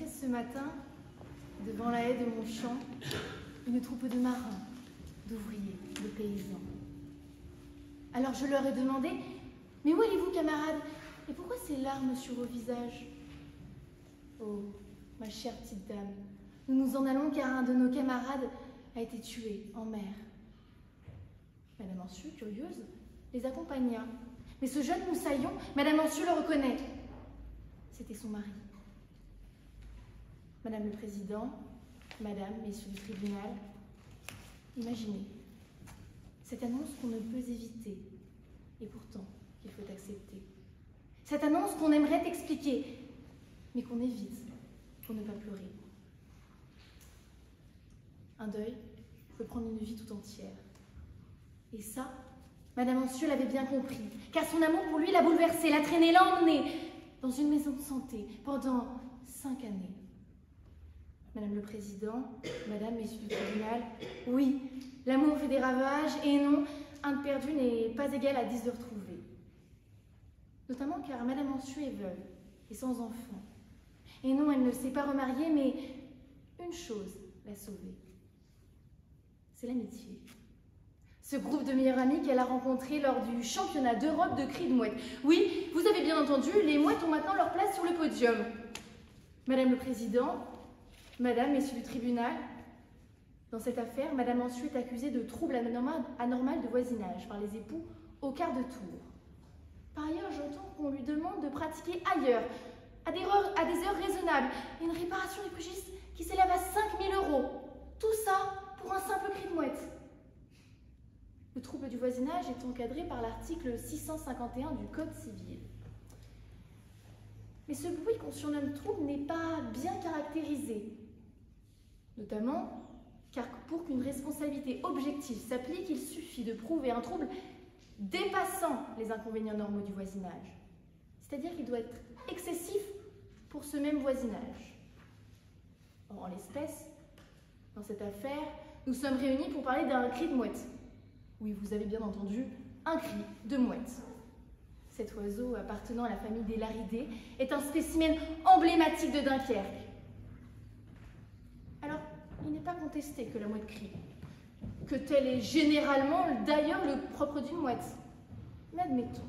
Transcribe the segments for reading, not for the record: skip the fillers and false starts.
rencontré ce matin, devant la haie de mon champ, une troupe de marins, d'ouvriers, de paysans. Alors je leur ai demandé, « Mais où allez-vous, camarades? Et pourquoi ces larmes sur vos visages ?» « Oh, ma chère petite dame, nous nous en allons car un de nos camarades a été tué en mer. » Madame Ancieux, curieuse, les accompagna. Mais ce jeune moussaillon, Madame Ancieux le reconnaît. C'était son mari. Madame le Président, Madame, Messieurs du tribunal, imaginez, cette annonce qu'on ne peut éviter, et pourtant qu'il faut accepter. Cette annonce qu'on aimerait expliquer, mais qu'on évite pour ne pas pleurer. Un deuil peut prendre une vie tout entière. Et ça, Madame Ancieux l'avait bien compris, car son amour pour lui l'a bouleversé, l'a traîné, l'a emmené dans une maison de santé pendant 5 années. Madame le Président, Madame, Messieurs du tribunal, oui, l'amour fait des ravages, et non, un de perdu n'est pas égal à 10 de retrouvé. Notamment car Madame Ancieux est veuve et sans enfant. Et non, elle ne s'est pas remariée, mais une chose l'a sauvée. C'est l'amitié. Ce groupe de meilleurs amis qu'elle a rencontré lors du championnat d'Europe de cris de mouettes. Oui, vous avez bien entendu, les mouettes ont maintenant leur place sur le podium. Madame le Président, Madame, Messieurs du tribunal, dans cette affaire, Madame Ancieux est accusée de troubles anormal de voisinage par les époux au quart de tour. Par ailleurs, j'entends qu'on lui demande de pratiquer ailleurs, à des heures raisonnables, une réparation des préjudices qui s'élève à 5 000 €. Tout ça pour un simple cri de mouette. Le trouble du voisinage est encadré par l'article 651 du Code civil. Mais ce bruit qu'on surnomme trouble n'est pas bien caractérisé. Notamment car pour qu'une responsabilité objective s'applique, il suffit de prouver un trouble dépassant les inconvénients normaux du voisinage. C'est-à-dire qu'il doit être excessif pour ce même voisinage. Or, en l'espèce, dans cette affaire, nous sommes réunis pour parler d'un cri de mouette. Oui, vous avez bien entendu, un cri de mouette. Cet oiseau appartenant à la famille des Laridés est un spécimen emblématique de Dunkerque. Alors, il n'est pas contesté que la mouette crie, que tel est généralement d'ailleurs le propre d'une mouette. Mais admettons,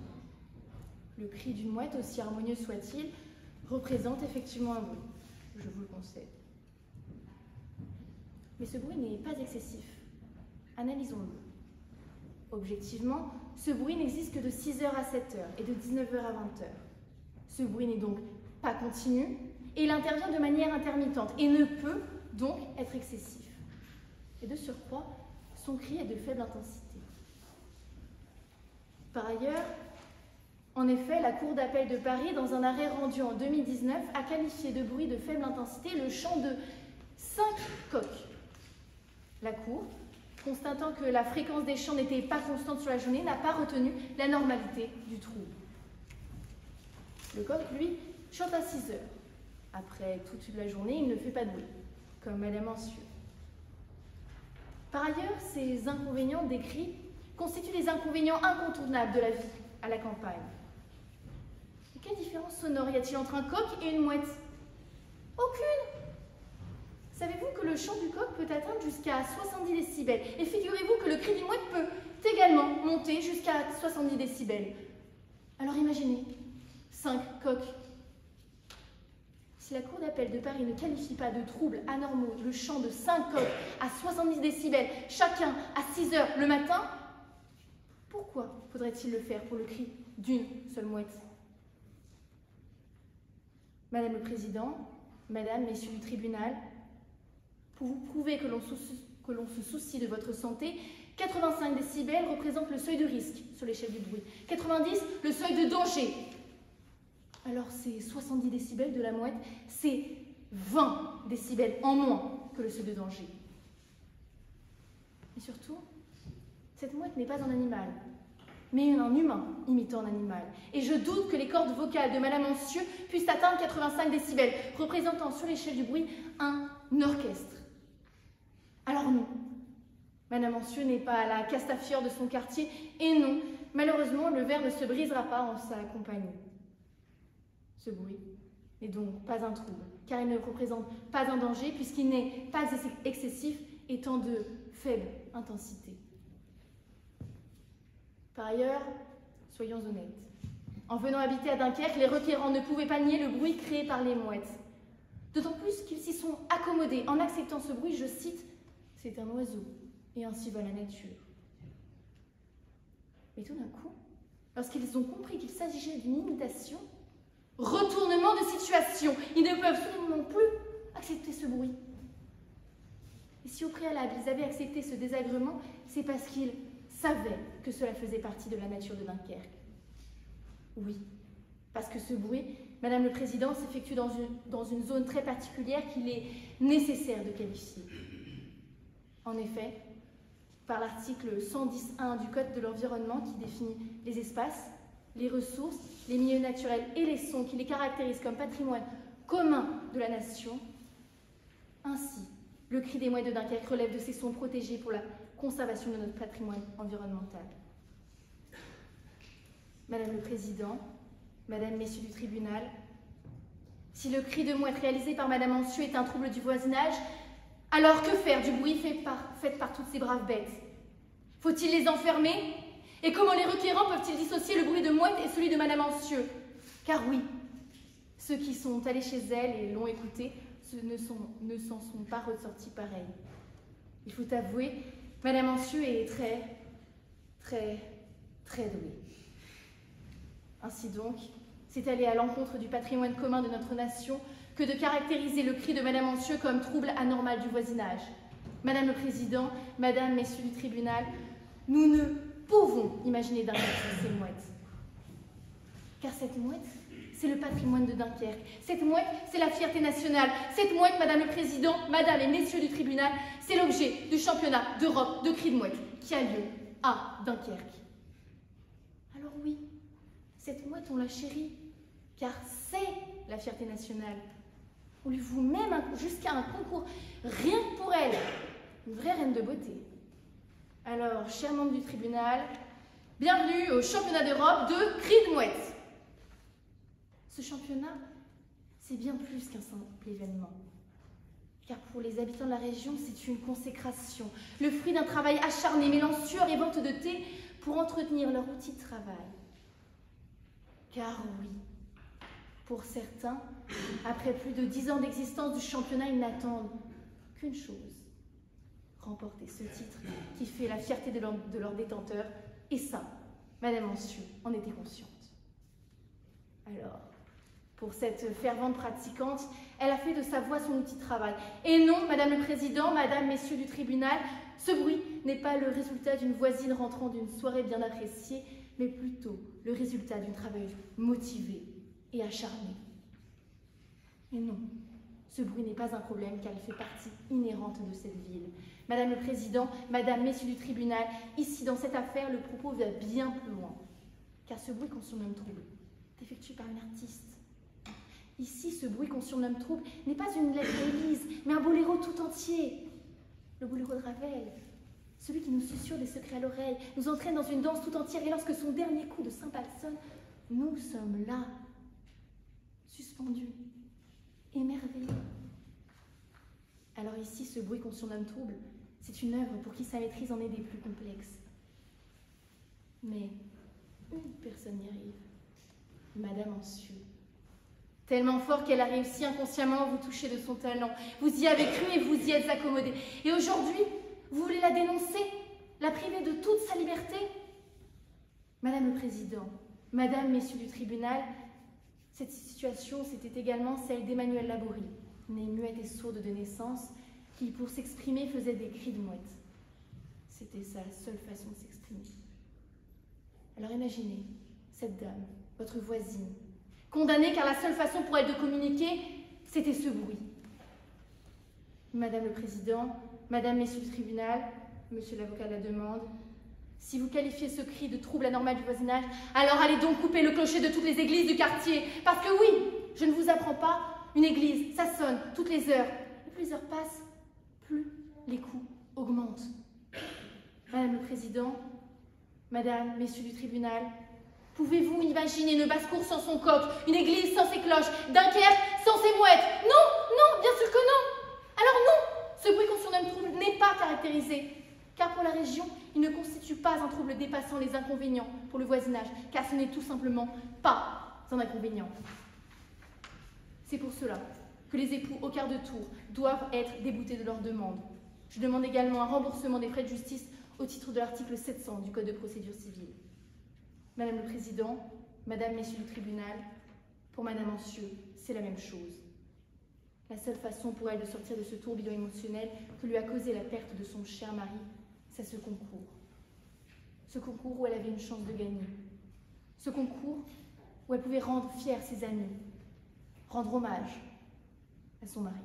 le cri d'une mouette, aussi harmonieux soit-il, représente effectivement un bruit, je vous le concède. Mais ce bruit n'est pas excessif. Analysons-le. Objectivement, ce bruit n'existe que de 6 h à 7 h et de 19 h à 20 h. Ce bruit n'est donc pas continu et il intervient de manière intermittente et ne peut donc être excessif. Et de surcroît, son cri est de faible intensité. Par ailleurs, en effet, la Cour d'appel de Paris, dans un arrêt rendu en 2019, a qualifié de bruit de faible intensité le chant de 5 coqs. La Cour, constatant que la fréquence des chants n'était pas constante sur la journée, n'a pas retenu la normalité du trouble. Le coq, lui, chante à 6 h. Après toute la journée, il ne fait pas de bruit, comme Madame Ancieux. Par ailleurs, ces inconvénients décrits constituent des inconvénients incontournables de la vie à la campagne. Et quelle différence sonore y a-t-il entre un coq et une mouette? Aucune! Savez-vous que le chant du coq peut atteindre jusqu'à 70 décibels? Et figurez-vous que le cri d'une mouette peut également monter jusqu'à 70 décibels. Alors imaginez, 5 coqs. Si la Cour d'appel de Paris ne qualifie pas de troubles anormaux le chant de 5 coqs à 70 décibels, chacun à 6 h le matin, pourquoi faudrait-il le faire pour le cri d'une seule mouette? Madame le Président, Madame, Messieurs du tribunal, pour vous prouver que l'on se soucie de votre santé, 85 décibels représente le seuil de risque sur l'échelle du bruit, 90 le seuil de danger. Alors ces 70 décibels de la mouette, c'est 20 décibels en moins que le seuil de danger. Et surtout, cette mouette n'est pas un animal, mais un humain imitant un animal. Et je doute que les cordes vocales de Madame Ancieux puissent atteindre 85 décibels, représentant sur l'échelle du bruit un orchestre. Alors non, Madame Ancieux n'est pas la Castafiore de son quartier, et non, malheureusement, le verre ne se brisera pas en sa compagnie. Ce bruit n'est donc pas un trouble, car il ne représente pas un danger, puisqu'il n'est pas excessif, étant de faible intensité. Par ailleurs, soyons honnêtes, en venant habiter à Dunkerque, les requérants ne pouvaient pas nier le bruit créé par les mouettes. D'autant plus qu'ils s'y sont accommodés en acceptant ce bruit, je cite, « c'est un oiseau, et ainsi va la nature ». Mais tout d'un coup, lorsqu'ils ont compris qu'il s'agissait d'une imitation, retournement de situation, ils ne peuvent soudainement plus accepter ce bruit. Et si au préalable ils avaient accepté ce désagrément, c'est parce qu'ils savaient que cela faisait partie de la nature de Dunkerque. Oui, parce que ce bruit, Madame le Président, s'effectue dans une zone très particulière qu'il est nécessaire de qualifier. En effet, par l'article 110.1 du Code de l'environnement qui définit les espaces, les ressources, les milieux naturels et les sons qui les caractérisent comme patrimoine commun de la nation. Ainsi, le cri des mouettes de Dunkerque relève de ces sons protégés pour la conservation de notre patrimoine environnemental. Madame le Président, Madame, Messieurs du tribunal, si le cri de mouette réalisé par Madame Ancieux est un trouble du voisinage, alors que faire du bruit fait par toutes ces braves bêtes? Faut-il les enfermer? Et comment les requérants peuvent-ils dissocier le bruit de mouette et celui de Madame Ancieux? Car oui, ceux qui sont allés chez elle et l'ont écoutée ne s'en sont pas ressortis pareils. Il faut avouer, Madame Ancieux est très douée. Ainsi donc, c'est aller à l'encontre du patrimoine commun de notre nation que de caractériser le cri de Madame Ancieux comme trouble anormal du voisinage. Madame le Président, Madame, Messieurs du tribunal, nous ne pouvons imaginer Dunkerque ces mouettes. Car cette mouette, c'est le patrimoine de Dunkerque. Cette mouette, c'est la fierté nationale. Cette mouette, Madame le Président, Madame et Messieurs du tribunal, c'est l'objet du championnat d'Europe de cris de mouette qui a lieu à Dunkerque. Alors oui, cette mouette, on la chérit, car c'est la fierté nationale. On lui voue même jusqu'à un concours, rien que pour elle, une vraie reine de beauté. Alors, chers membres du tribunal, bienvenue au championnat d'Europe de cris de mouette. Ce championnat, c'est bien plus qu'un simple événement. Car pour les habitants de la région, c'est une consécration, le fruit d'un travail acharné, mêlant sueur et vente de thé pour entretenir leur outil de travail. Car oui, pour certains, après plus de 10 ans d'existence du championnat, ils n'attendent qu'une chose, remporter ce titre qui fait la fierté de leur détenteur. Et ça, Madame Ancieux en était consciente. Alors, pour cette fervente pratiquante, elle a fait de sa voix son outil de travail. Et non, Madame le Président, Madame, Messieurs du tribunal, ce bruit n'est pas le résultat d'une voisine rentrant d'une soirée bien appréciée, mais plutôt le résultat d'une travailleuse motivée et acharnée. Et non, ce bruit n'est pas un problème car il fait partie inhérente de cette ville. Madame le Président, Madame, Messieurs du tribunal, ici dans cette affaire, le propos va bien plus loin. Car ce bruit qu'on surnomme trouble est effectué par une artiste. Ici, ce bruit qu'on surnomme trouble n'est pas une lettre d'Élise, mais un boléro tout entier. Le boléro de Ravel, celui qui nous susurre des secrets à l'oreille, nous entraîne dans une danse tout entière, et lorsque son dernier coup de cymbale sonne, nous sommes là, suspendus, émerveillés. Alors ici, ce bruit qu'on surnomme trouble, c'est une œuvre pour qui sa maîtrise en est des plus complexes. Mais une personne y arrive, Madame Ancieux. Tellement fort qu'elle a réussi inconsciemment à vous toucher de son talent. Vous y avez cru et vous y êtes accommodé. Et aujourd'hui, vous voulez la dénoncer, la priver de toute sa liberté? Madame le Président, Madame, Messieurs du tribunal, cette situation, c'était également celle d'Emmanuel Laborie, née muette et sourde de naissance, qui, pour s'exprimer, faisait des cris de mouette. C'était sa seule façon de s'exprimer. Alors imaginez, cette dame, votre voisine, condamnée car la seule façon pour elle de communiquer, c'était ce bruit. Madame le Président, Madame, Messieurs du tribunal, Monsieur l'avocat de la demande, si vous qualifiez ce cri de trouble anormal du voisinage, alors allez donc couper le clocher de toutes les églises du quartier. Parce que oui, je ne vous apprends pas, une église, ça sonne toutes les heures. Et plus les heures passent, plus les coûts augmentent. Madame le Président, Madame, Messieurs du tribunal, Pouvez-vous imaginer une basse-cour sans son coq, une église sans ses cloches, Dunkerque sans ses mouettes? Non, non, bien sûr que non. Alors non, ce bruit qu'on surnomme trouble n'est pas caractérisé, car pour la région, il ne constitue pas un trouble dépassant les inconvénients pour le voisinage, car ce n'est tout simplement pas un inconvénient. C'est pour cela que les époux au quart de tour doivent être déboutés de leur demande. Je demande également un remboursement des frais de justice au titre de l'article 700 du Code de procédure civile. Madame le Président, Madame, Messieurs du tribunal, pour Madame Ancieux, c'est la même chose. La seule façon pour elle de sortir de ce tourbillon émotionnel que lui a causé la perte de son cher mari, c'est ce concours. Ce concours où elle avait une chance de gagner. Ce concours où elle pouvait rendre fiers ses amis, rendre hommage à son mari.